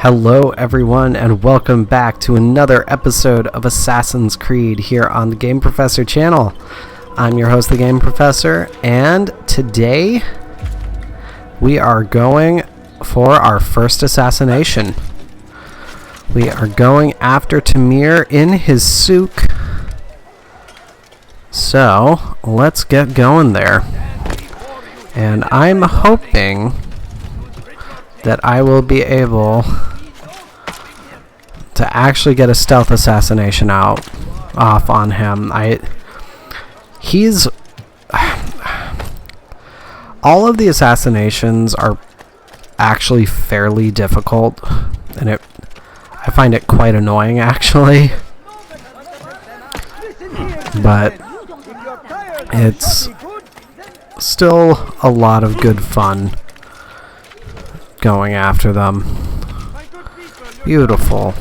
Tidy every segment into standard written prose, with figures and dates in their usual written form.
Hello everyone and welcome back to another episode of Assassin's Creed here on the Game Professor channel. I'm your host, the Game Professor, and today we are going for our first assassination. We are going after Tamir in his souk. So, let's get going there. And I'm hoping that I will be able to actually get a stealth assassination off on him. He's all of the assassinations are actually fairly difficult, and I find it quite annoying actually. But it's still a lot of good fun going after them. Beautiful.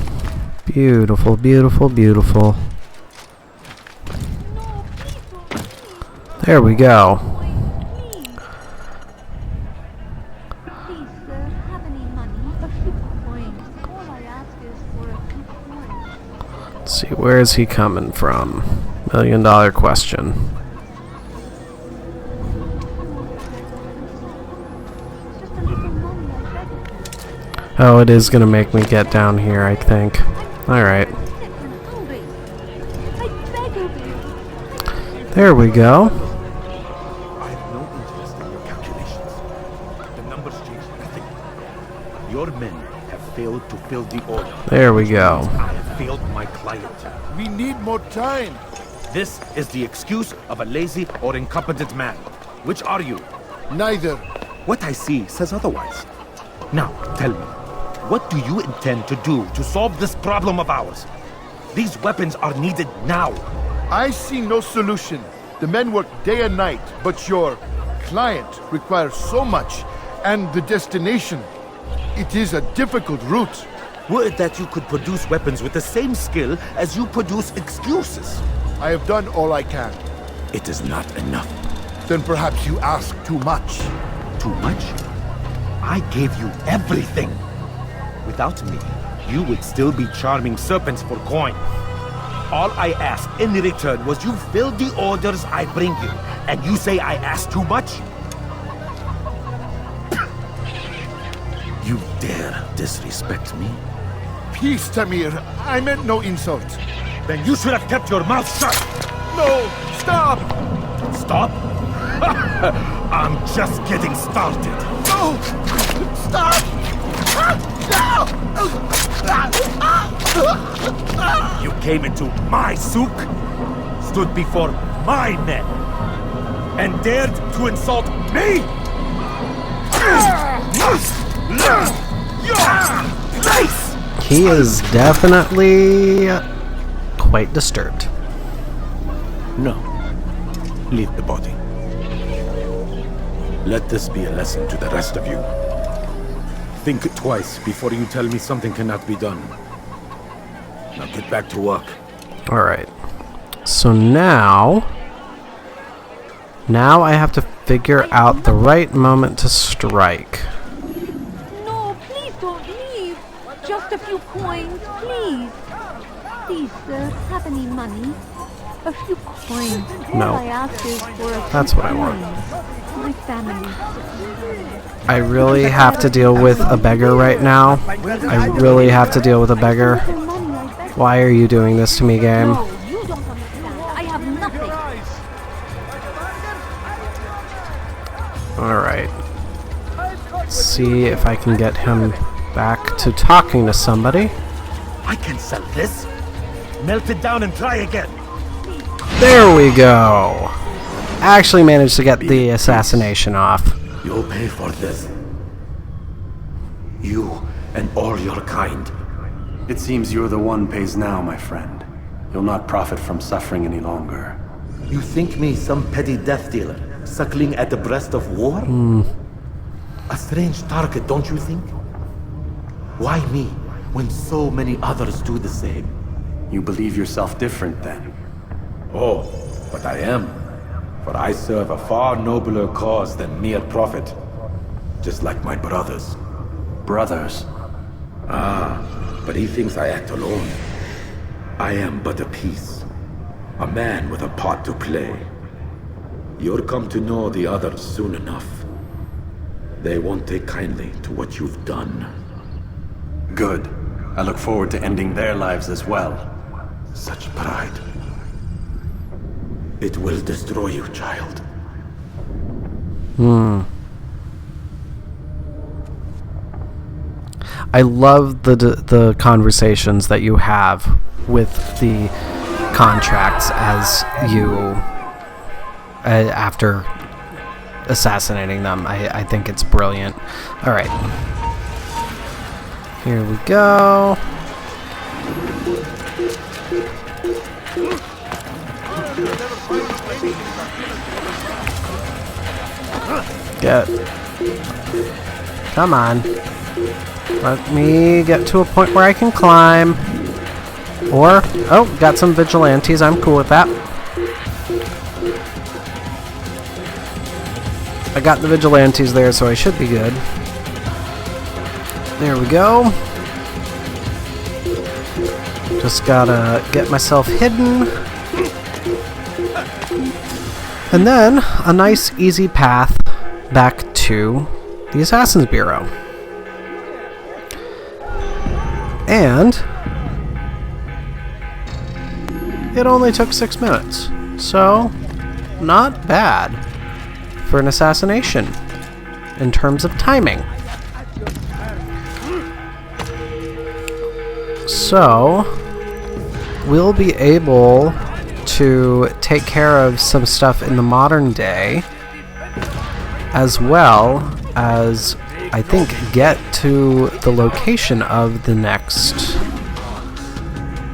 Beautiful, beautiful, beautiful. There we go. Let's see, where is he coming from? $1 million question. Oh, it is gonna make me get down here, I think. Alright. There we go. I have no interest in your calculations. The numbers change nothing. Your men have failed to fill the order. There we go. I have failed my client. We need more time. This is the excuse of a lazy or incompetent man. Which are you? Neither. What I see says otherwise. Now, tell me, what do you intend to do to solve this problem of ours? These weapons are needed now. I see no solution. The men work day and night, but your client requires so much, and the destination, it is a difficult route. Were it that you could produce weapons with the same skill as you produce excuses. I have done all I can. It is not enough. Then perhaps you ask too much. Too much? I gave you everything. Without me, you would still be charming serpents for coin. All I ask in return was you fill the orders I bring you, and you say I ask too much? You dare disrespect me? Peace, Tamir. I meant no insult. Then you should have kept your mouth shut! No! Stop! Stop? I'm just getting started. No! Stop! You came into my souk, stood before my men, and dared to insult me? He is definitely quite disturbed. No. Leave the body. Let this be a lesson to the rest of you. Think twice before you tell me something cannot be done. Now get back to work. Alright. So now I have to figure out the right moment to strike. No, please don't leave. Just a few coins, please. Please, sir, have any money? A few coins. No. All I ask is for a That's few what I want. coins. My family. I really have to deal with a beggar right now. I really have to deal with a beggar. Why are you doing this to me, game? No, you don't understand. I have nothing. Alright. Let's see if I can get him back to talking to somebody. I can sell this. Melt it down and try again. There we go. Actually managed to get the assassination off. You'll pay for this. You and all your kind. It seems you're the one pays now, my friend. You'll not profit from suffering any longer. You think me some petty death dealer, suckling at the breast of war? A strange target, don't you think? Why me, when so many others do the same? You believe yourself different, then? Oh, but I am. For I serve a far nobler cause than mere profit. Just like my brothers. Brothers? But he thinks I act alone. I am but a piece. A man with a part to play. You'll come to know the others soon enough. They won't take kindly to what you've done. Good. I look forward to ending their lives as well. Such pride. It will destroy you, child. I love the conversations that you have with the contracts as you after assassinating them. I think it's brilliant. All right, here we go. Come on. Let me get to a point where I can climb. Or, oh, got some vigilantes. I'm cool with that. I got the vigilantes there, so I should be good. There we go. Just gotta get myself hidden. And then, a nice, easy path back to the Assassin's Bureau. And it only took 6 minutes, so not bad for an assassination in terms of timing. So we'll be able to take care of some stuff in the modern day, as well as, I think, get to the location of the next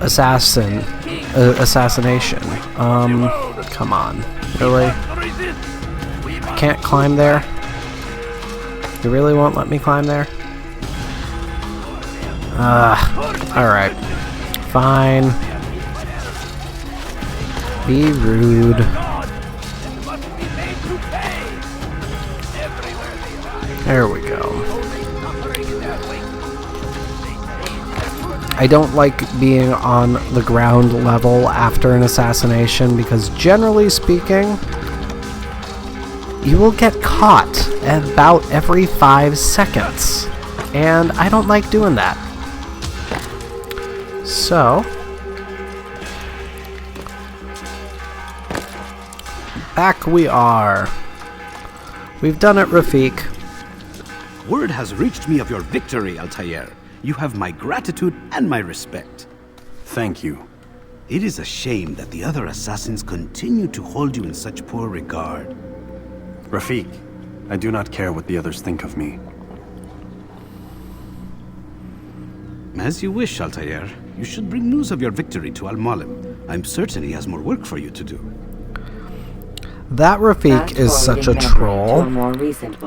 assassination. Come on. Really? I can't climb there? You really won't let me climb there? Alright. Fine. Be rude. There we go. I don't like being on the ground level after an assassination because, generally speaking, you will get caught about every 5 seconds. And I don't like doing that. So, back we are. We've done it, Rafik. Word has reached me of your victory, Altair. You have my gratitude and my respect. Thank you. It is a shame that the other assassins continue to hold you in such poor regard. Rafik, I do not care what the others think of me. As you wish, Altair. You should bring news of your victory to Al-Malim. I'm certain he has more work for you to do. That Rafik is such a troll,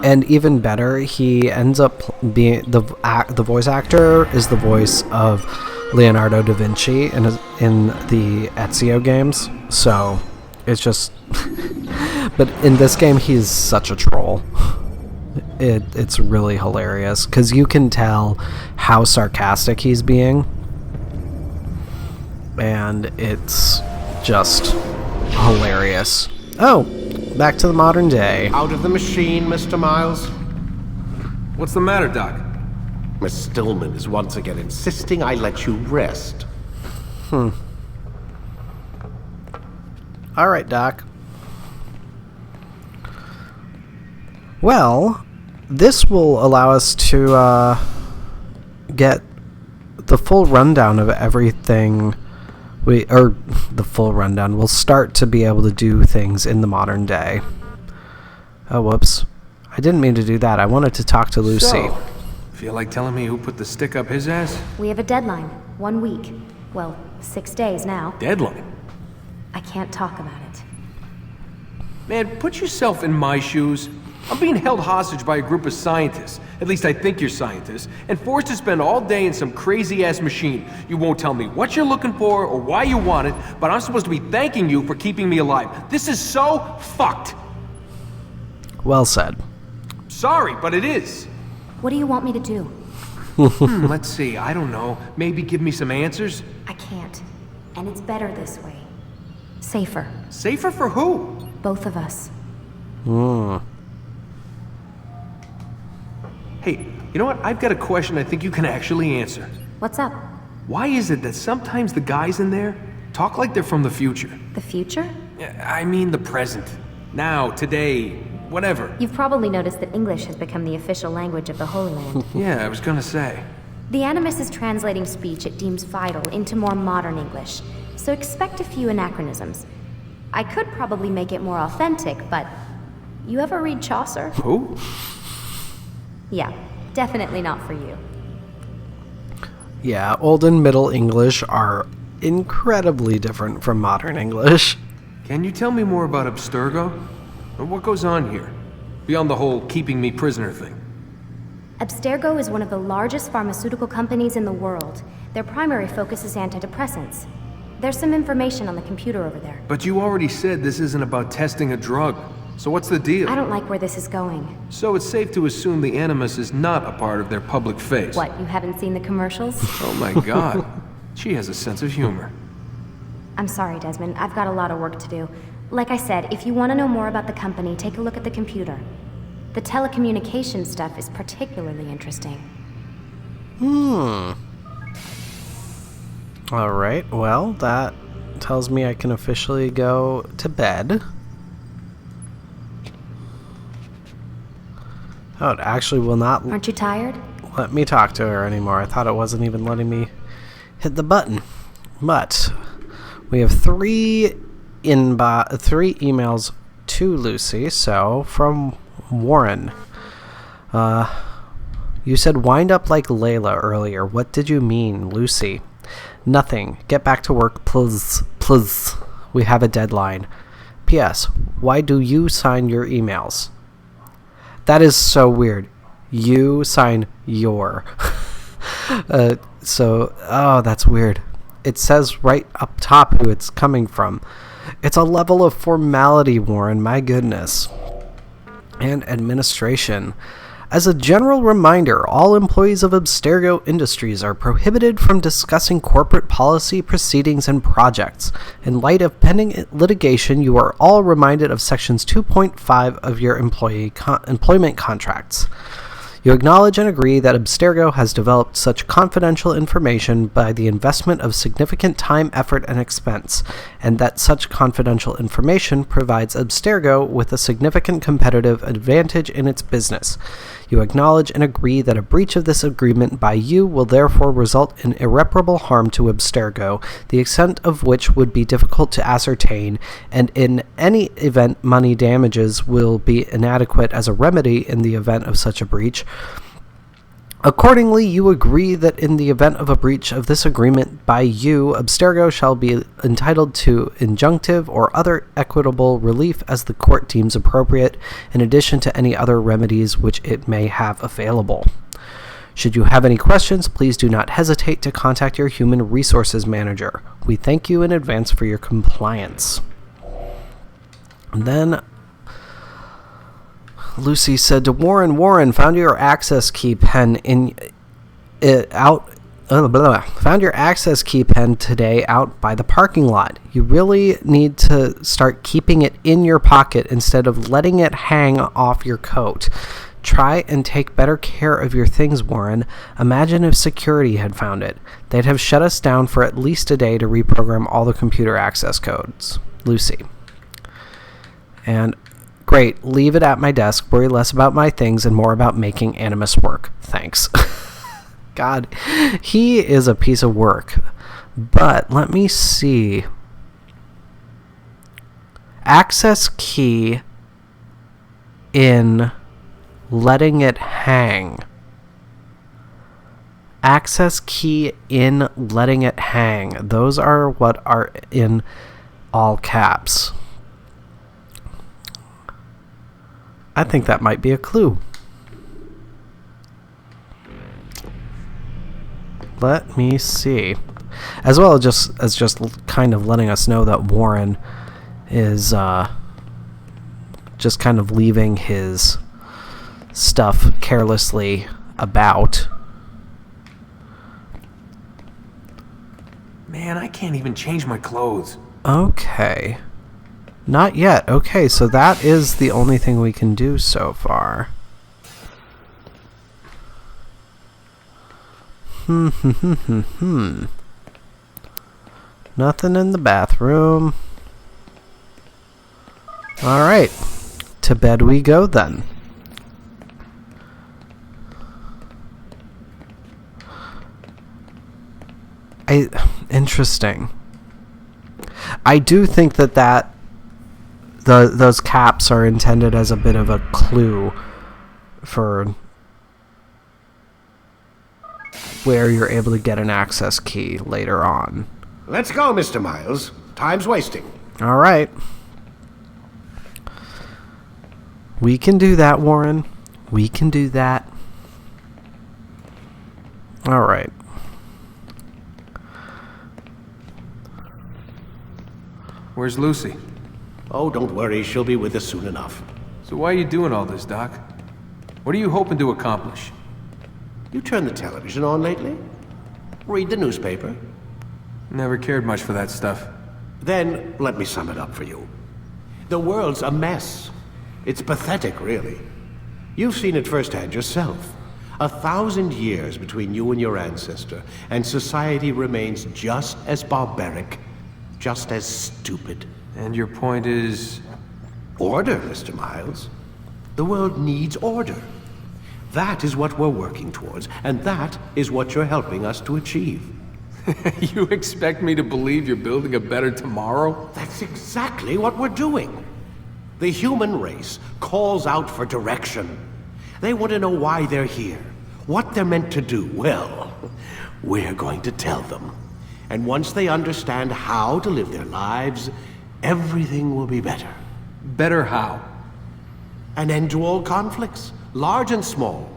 and even better, he ends up being the voice actor is the voice of Leonardo da Vinci in the Ezio games. So it's just, but in this game he's such a troll. It's really hilarious because you can tell how sarcastic he's being, and it's just hilarious. Oh, back to the modern day. Out of the machine, Mr. Miles. What's the matter, Doc? Miss Stillman is once again insisting I let you rest. Alright, Doc. Well, this will allow us to get the full rundown of everything. The full rundown. We'll start to be able to do things in the modern day. Oh, whoops. I didn't mean to do that. I wanted to talk to Lucy. So, feel like telling me who put the stick up his ass? We have a deadline. 1 week. Well, 6 days now. Deadline? I can't talk about it. Man, put yourself in my shoes. I'm being held hostage by a group of scientists, at least I think you're scientists, and forced to spend all day in some crazy-ass machine. You won't tell me what you're looking for or why you want it, but I'm supposed to be thanking you for keeping me alive. This is so fucked. Well said. Sorry, but it is. What do you want me to do? Let's see, I don't know. Maybe give me some answers? I can't. And it's better this way. Safer. Safer for who? Both of us. Hey, you know what? I've got a question I think you can actually answer. What's up? Why is it that sometimes the guys in there talk like they're from the future? The future? I mean the present. Now, today, whatever. You've probably noticed that English has become the official language of the Holy Land. Yeah, I was gonna say. The Animus is translating speech it deems vital into more modern English, so expect a few anachronisms. I could probably make it more authentic, but... You ever read Chaucer? Who? Yeah, definitely not for you. Yeah, Old and Middle English are incredibly different from modern English. Can you tell me more about Abstergo? Or what goes on here? Beyond the whole keeping me prisoner thing. Abstergo is one of the largest pharmaceutical companies in the world. Their primary focus is antidepressants. There's some information on the computer over there. But you already said this isn't about testing a drug. So what's the deal? I don't like where this is going. So it's safe to assume the Animus is not a part of their public face. What, you haven't seen the commercials? Oh my god. She has a sense of humor. I'm sorry, Desmond. I've got a lot of work to do. Like I said, if you want to know more about the company, take a look at the computer. The telecommunications stuff is particularly interesting. Alright, well, that tells me I can officially go to bed. Oh, it actually will not Aren't you tired? let me talk to her anymore. I thought it wasn't even letting me hit the button. But we have three emails to Lucy. So from Warren, you said wind up like Layla earlier. What did you mean, Lucy? Nothing. Get back to work, please. Please. We have a deadline. P.S. Why do you sign your emails? That is so weird. You sign your. That's weird. It says right up top who it's coming from. It's a level of formality, Warren. My goodness. And administration. As a general reminder, all employees of Abstergo Industries are prohibited from discussing corporate policy, proceedings, and projects. In light of pending litigation, you are all reminded of Sections 2.5 of your employment contracts. You acknowledge and agree that Abstergo has developed such confidential information by the investment of significant time, effort, and expense, and that such confidential information provides Abstergo with a significant competitive advantage in its business. You acknowledge and agree that a breach of this agreement by you will therefore result in irreparable harm to Abstergo, the extent of which would be difficult to ascertain, and in any event money damages will be inadequate as a remedy in the event of such a breach. Accordingly, you agree that in the event of a breach of this agreement by you, Abstergo shall be entitled to injunctive or other equitable relief as the court deems appropriate, in addition to any other remedies which it may have available. Should you have any questions, please do not hesitate to contact your human resources manager. We thank you in advance for your compliance. And then Lucy said to Warren, found your access key pen found your access key pen today out by the parking lot. You really need to start keeping it in your pocket instead of letting it hang off your coat. Try and take better care of your things, Warren. Imagine if security had found it. They'd have shut us down for at least a day to reprogram all the computer access codes. Lucy. And great, leave it at my desk. Worry less about my things and more about making Animus work. Thanks. God, he is a piece of work. But let me see. Access key in letting it hang. Access key in letting it hang. Those are what are in all caps. I think that might be a clue. Let me see. As well as just kind of letting us know that Warren is just kind of leaving his stuff carelessly about. Man, I can't even change my clothes. Okay. Not yet. Okay, so that is the only thing we can do so far. Nothing in the bathroom. Alright. To bed we go then. Interesting. I do think that those caps are intended as a bit of a clue for where you're able to get an access key later on. Let's go, Mr. Miles. Time's wasting. All right. We can do that, Warren. We can do that. All right. Where's Lucy? Oh, don't worry. She'll be with us soon enough. So why are you doing all this, Doc? What are you hoping to accomplish? You turned the television on lately? Read the newspaper? Never cared much for that stuff. Then, let me sum it up for you. The world's a mess. It's pathetic, really. You've seen it firsthand yourself. 1,000 years between you and your ancestor, and society remains just as barbaric, just as stupid. And your point is? Order, Mr. Miles. The world needs order. That is what we're working towards, and that is what you're helping us to achieve. You expect me to believe you're building a better tomorrow? That's exactly what we're doing. The human race calls out for direction. They want to know why they're here, what they're meant to do. Well, we're going to tell them. And once they understand how to live their lives, everything will be better. Better how? An end to all conflicts, large and small.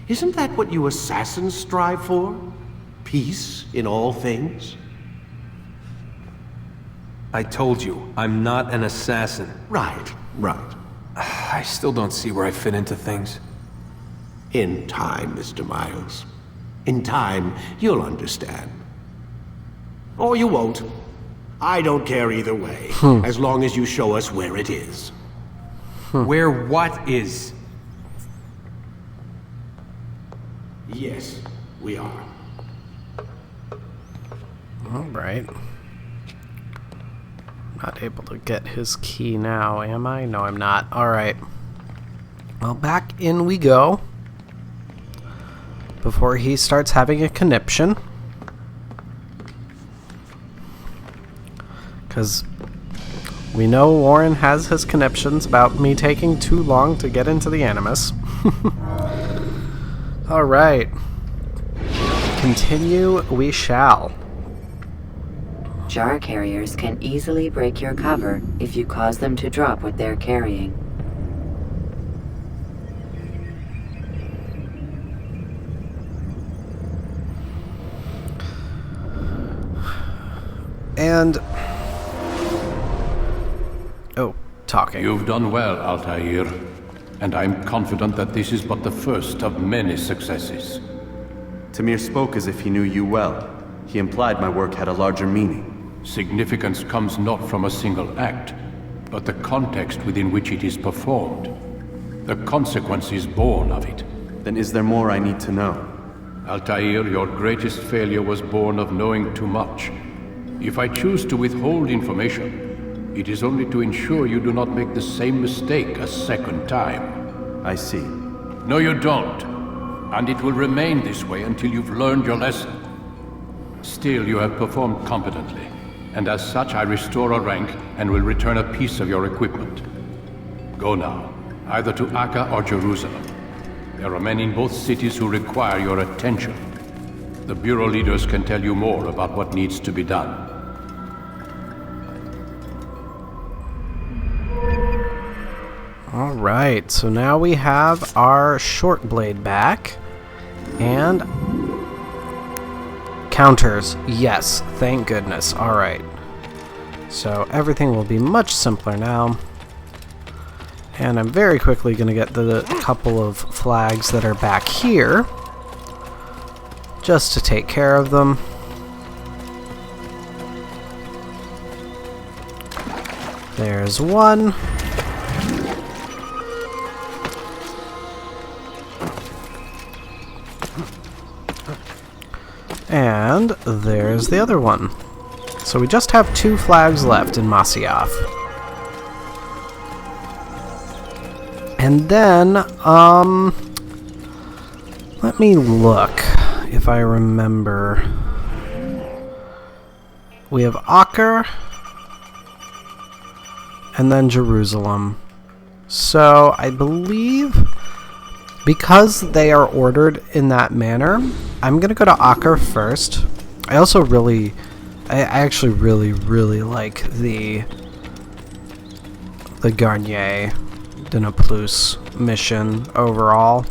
Isn't that what you assassins strive for? Peace in all things? I told you, I'm not an assassin. Right. I still don't see where I fit into things. In time, Mr. Miles. In time, you'll understand. Or you won't. I don't care either way, as long as you show us where it is. Where what is? Yes, we are. All right. Not able to get his key now, am I? No, I'm not. All right. Well, back in we go. Before he starts having a conniption. Because we know Warren has his conniptions about me taking too long to get into the Animus. All right. Continue we shall. Jar carriers can easily break your cover if you cause them to drop what they're carrying. And... oh, talking. You've done well, Altair. And I'm confident that this is but the first of many successes. Tamir spoke as if he knew you well. He implied my work had a larger meaning. Significance comes not from a single act, but the context within which it is performed. The consequences born of it. Then is there more I need to know? Altair, your greatest failure was born of knowing too much. If I choose to withhold information, it is only to ensure you do not make the same mistake a second time. I see. No, you don't. And it will remain this way until you've learned your lesson. Still, you have performed competently, and as such I restore a rank and will return a piece of your equipment. Go now, either to Akka or Jerusalem. There are men in both cities who require your attention. The Bureau leaders can tell you more about what needs to be done. Alright, so now we have our short blade back. And... counters. Yes, thank goodness. Alright. So everything will be much simpler now. And I'm very quickly going to get the couple of flags that are back here. Just to take care of them. There's one. And there's the other one. So we just have 2 flags left in Masyaf. And then, let me look if I remember. We have Acre and then Jerusalem. So I believe because they are ordered in that manner, I'm going to go to Acre first. I also I actually really like the Garnier de Naplouse mission overall.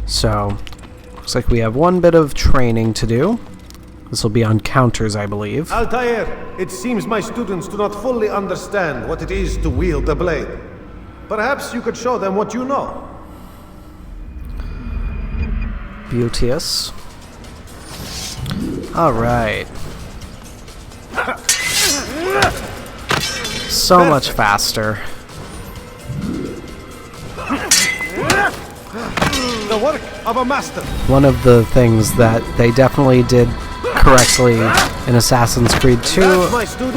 So, looks like we have one bit of training to do. This will be on counters, I believe. Altair, it seems my students do not fully understand what it is to wield the blade. Perhaps you could show them what you know. Beauteous. Alright. So much faster. The work of a master. One of the things that they definitely did correctly in Assassin's Creed 2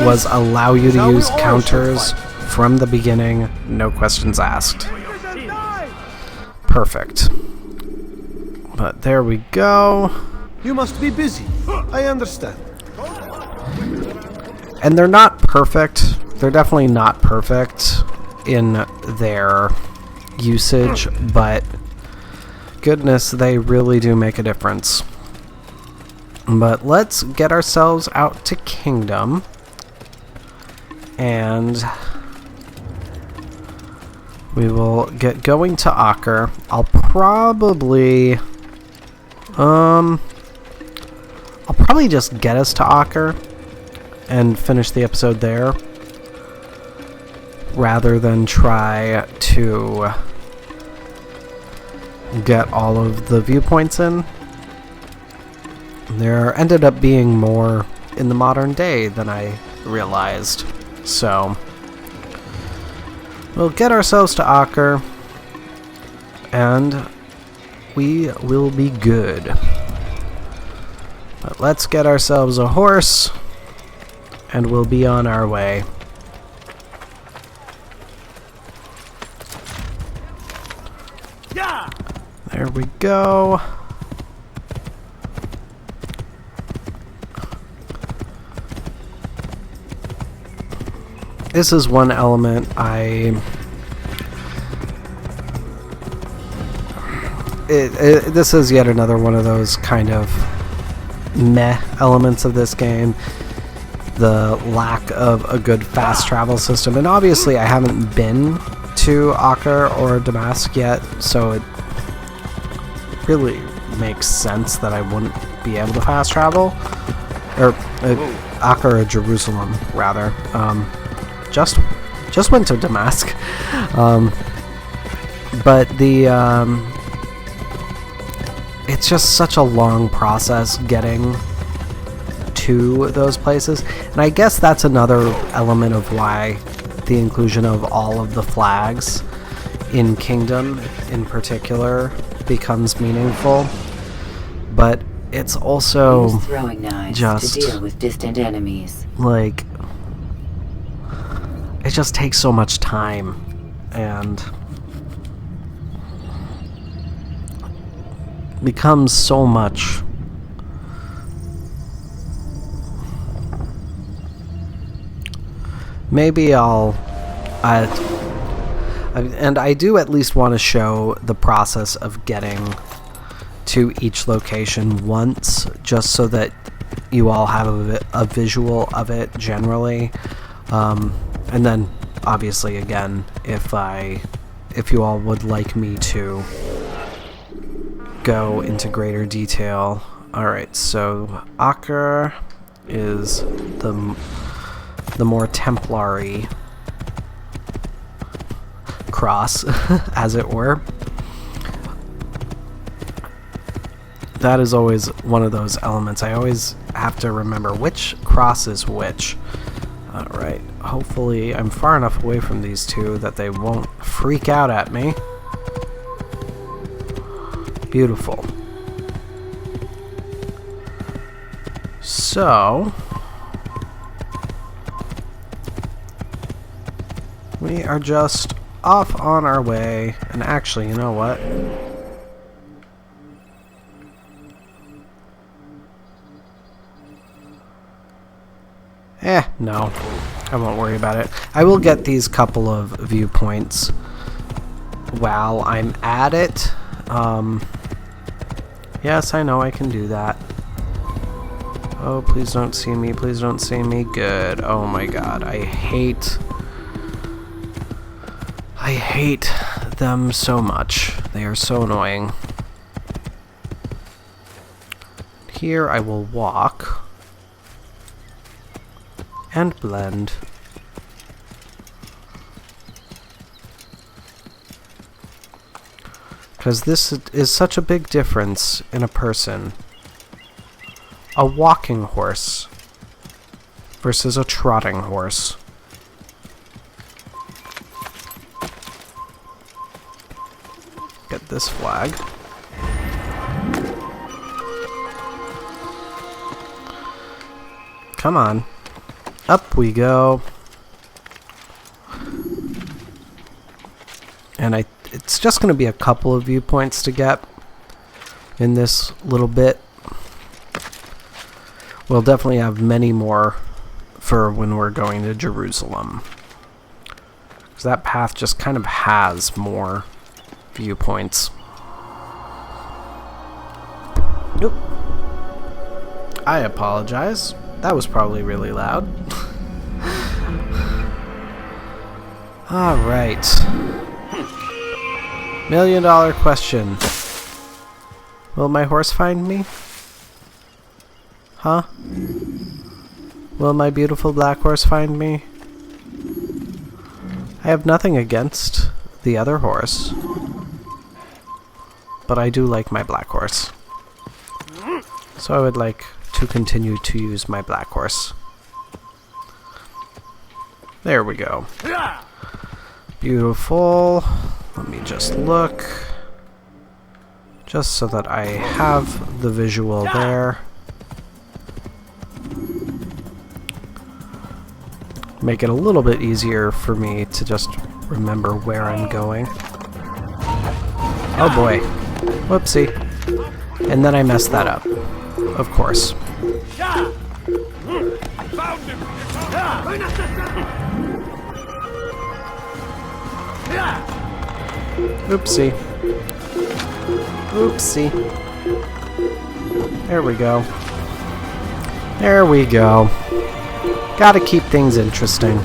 was allow you to use counters from the beginning, no questions asked. Perfect. But there we go. You must be busy. I understand. And they're not perfect. They're definitely not perfect in their usage, but goodness, they really do make a difference. But let's get ourselves out to Kingdom. And we will get going to Acre. I'll probably just get us to Acre and finish the episode there, rather than try to get all of the viewpoints in. There ended up being more in the modern day than I realized. So we'll get ourselves to Acre and we will be good. But let's get ourselves a horse and we'll be on our way. There we go. This is one element this is yet another one of those kind of meh elements of this game. The lack of a good fast travel system. And obviously I haven't been to Acre or Damascus yet, so it really makes sense that I wouldn't be able to fast travel. Or Acre or Jerusalem, rather. Just went to Damascus. But it's just such a long process getting to those places. And I guess that's another element of why the inclusion of all of the flags in Kingdom in particular becomes meaningful. But it's also use throwing knives just to deal with distant enemies. Like, it just takes so much time and becomes so much. Maybe and I do at least want to show the process of getting to each location once, just so that you all have a visual of it generally. And then, obviously, again, if you all would like me to go into greater detail. Alright, so Acre is the more Templary cross, as it were. That is always one of those elements. I always have to remember which cross is which. Alright, hopefully I'm far enough away from these two that they won't freak out at me. Beautiful. So, we are just off on our way, and actually, you know what? No. I won't worry about it. I will get these couple of viewpoints while I'm at it. Yes, I know I can do that. Oh, please don't see me. Please don't see me. Good. Oh my god. I hate them so much. They are so annoying. Here I will walk and blend. Because this is such a big difference in a person. A walking horse versus a trotting horse. Get this flag. Come on. Up we go. And it's just going to be a couple of viewpoints to get in this little bit. We'll definitely have many more for when we're going to Jerusalem. Because that path just kind of has more viewpoints. Nope. I apologize. That was probably really loud. Alright. $1 million question. Will my horse find me? Huh? Will my beautiful black horse find me? I have nothing against the other horse, but I do like my black horse. So I would like to continue to use my black horse. There we go. Beautiful. Let me just look. Just so that I have the visual there. Make it a little bit easier for me to just remember where I'm going. Oh boy. Whoopsie. And then I messed that up. Of course. Oopsie. Oopsie. There we go. There we go. Gotta keep things interesting.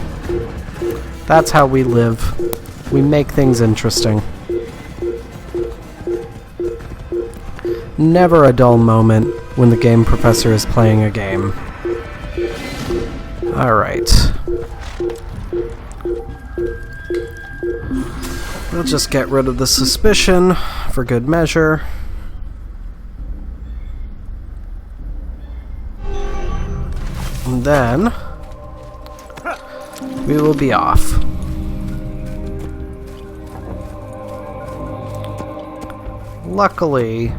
That's how we live. We make things interesting. Never a dull moment when the game professor is playing a game. Alright. We'll just get rid of the suspicion for good measure. And then we will be off. Luckily,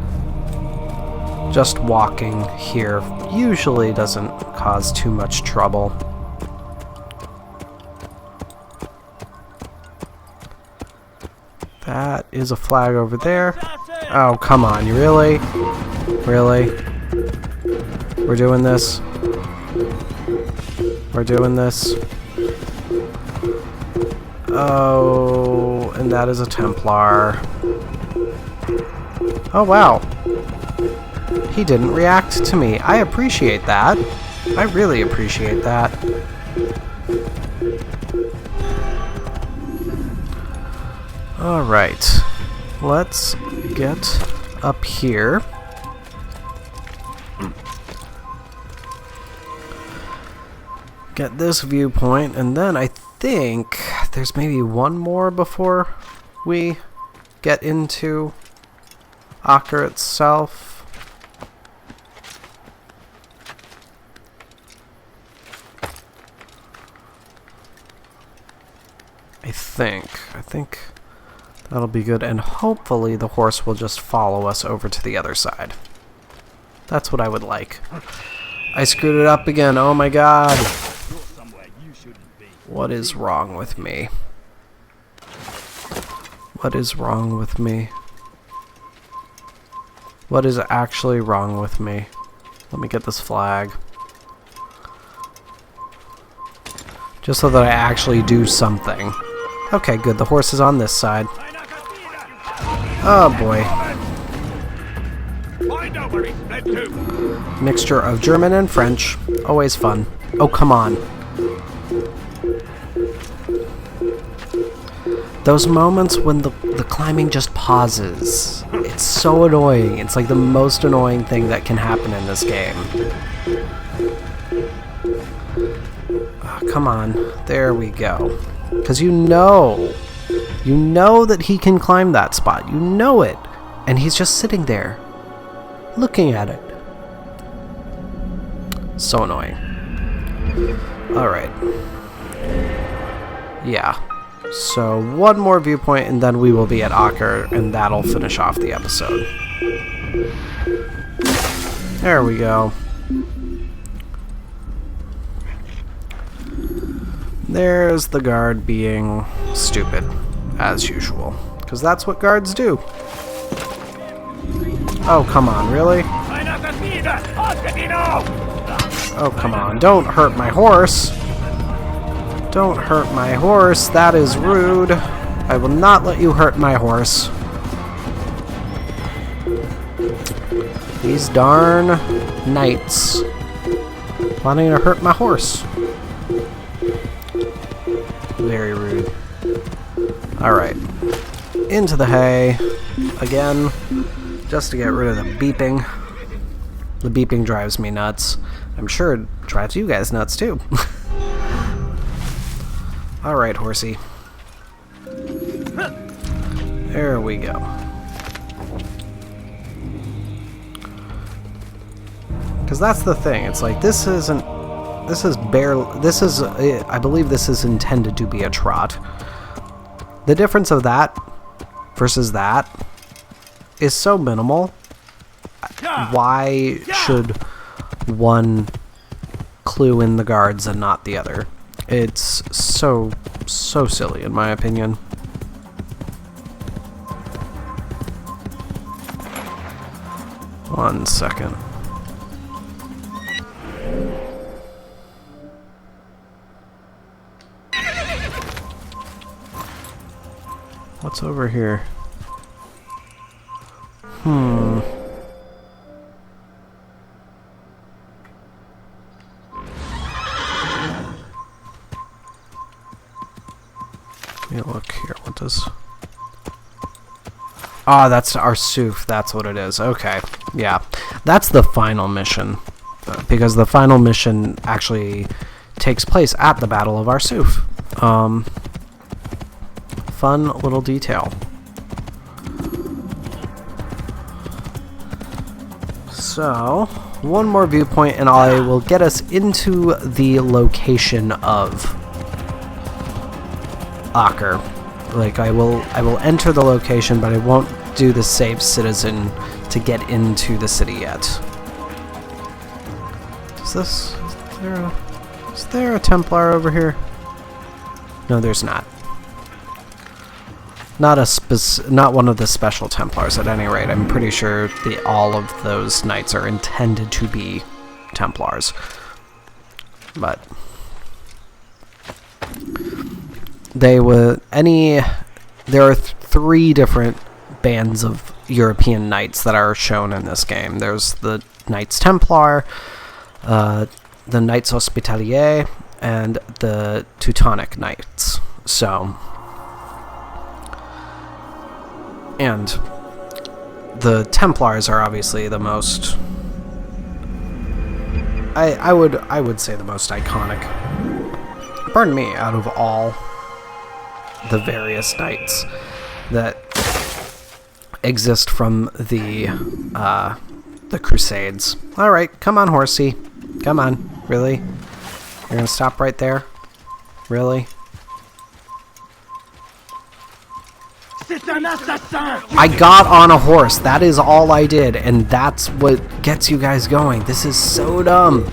just walking here usually doesn't cause too much trouble. That is a flag over there. Oh, come on, you really? Really? We're doing this? We're doing this? Oh, and that is a Templar. Oh, wow. He didn't react to me. I appreciate that. I really appreciate that. Alright. Let's get up here. Get this viewpoint, and then I think there's maybe one more before we get into Acre itself. I think that'll be good, and hopefully the horse will just follow us over to the other side. That's what I would like. I screwed it up again. Oh my god. What is wrong with me? What is wrong with me? What is actually wrong with me? Let me get this flag. Just so that I actually do something. Okay, good. The horse is on this side. Oh boy. Mixture of German and French. Always fun. Oh, come on. Those moments when the climbing just pauses. It's so annoying. It's like the most annoying thing that can happen in this game. Oh, come on. There we go. Because you know that he can climb that spot. You know it. And he's just sitting there, looking at it. So annoying. Alright. Yeah. So one more viewpoint and then we will be at Aker, and that'll finish off the episode. There we go. There's the guard being stupid, as usual. Because that's what guards do. Oh, come on, really? Oh, come on. Don't hurt my horse. Don't hurt my horse. That is rude. I will not let you hurt my horse. These darn knights wanting to hurt my horse. Very rude. Alright. Into the hay. Again. Just to get rid of the beeping. The beeping drives me nuts. I'm sure it drives you guys nuts too. Alright, horsey. There we go. Because that's the thing. It's like, this isn't... This is barely... This is... I believe this is intended to be a trot. The difference of that versus that is so minimal. Why should one clue in the guards and not the other? It's so silly, in my opinion. One second. What's over here? Let me look here. What does... Ah, that's our Suf. That's what it is. Okay. Yeah. That's the final mission. Because the final mission actually takes place at the Battle of Arsuf. Fun little detail. So, one more viewpoint and I will get us into the location of Aker. Like, I will enter the location, but I won't do the save citizen to get into the city yet. Is there a Templar over here? No, there's not. Not one of the special Templars at any rate. I'm pretty sure all of those knights are intended to be Templars. But there are three different bands of European knights that are shown in this game. There's the Knights Templar, the Knights Hospitalier, and the Teutonic Knights. So, and the Templars are obviously the most... I would say the most iconic, pardon me, out of all the various knights that exist from the Crusades. Alright, come on, horsey. Come on. Really? You're gonna stop right there? Really? I got on a horse. That is all I did, and that's what gets you guys going. This is so dumb.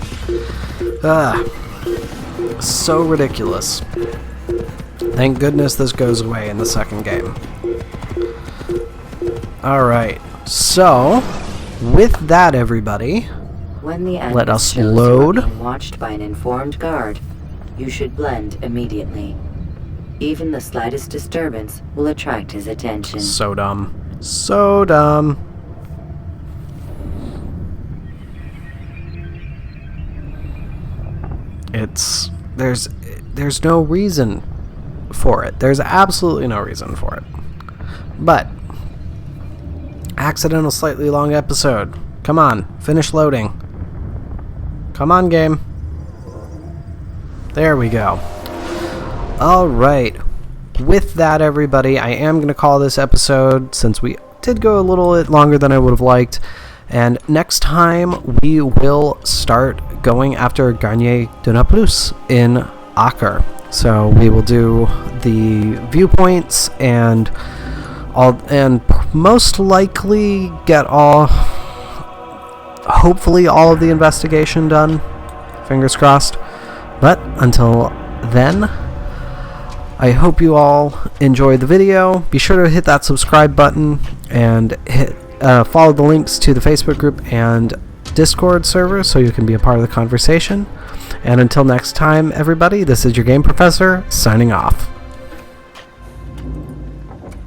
So ridiculous. Thank goodness this goes away in the second game. Alright, so with that, everybody, When the let us shows you are load. being watched by an informed guard, you should blend immediately. Even the slightest disturbance will attract his attention. So dumb. So dumb. There's no reason for it. There's absolutely no reason for it. But accidental slightly long episode. Come on, finish loading. Come on, game. There we go. Alright. With that, everybody, I am going to call this episode, since we did go a little bit longer than I would have liked. And next time, we will start going after Garnier de Naples in Acre. So we will do the viewpoints and most likely get hopefully all of the investigation done. Fingers crossed. But until then, I hope you all enjoyed the video. Be sure to hit that subscribe button and follow the links to the Facebook group and Discord server so you can be a part of the conversation. And until next time, everybody, this is your Game Professor, signing off.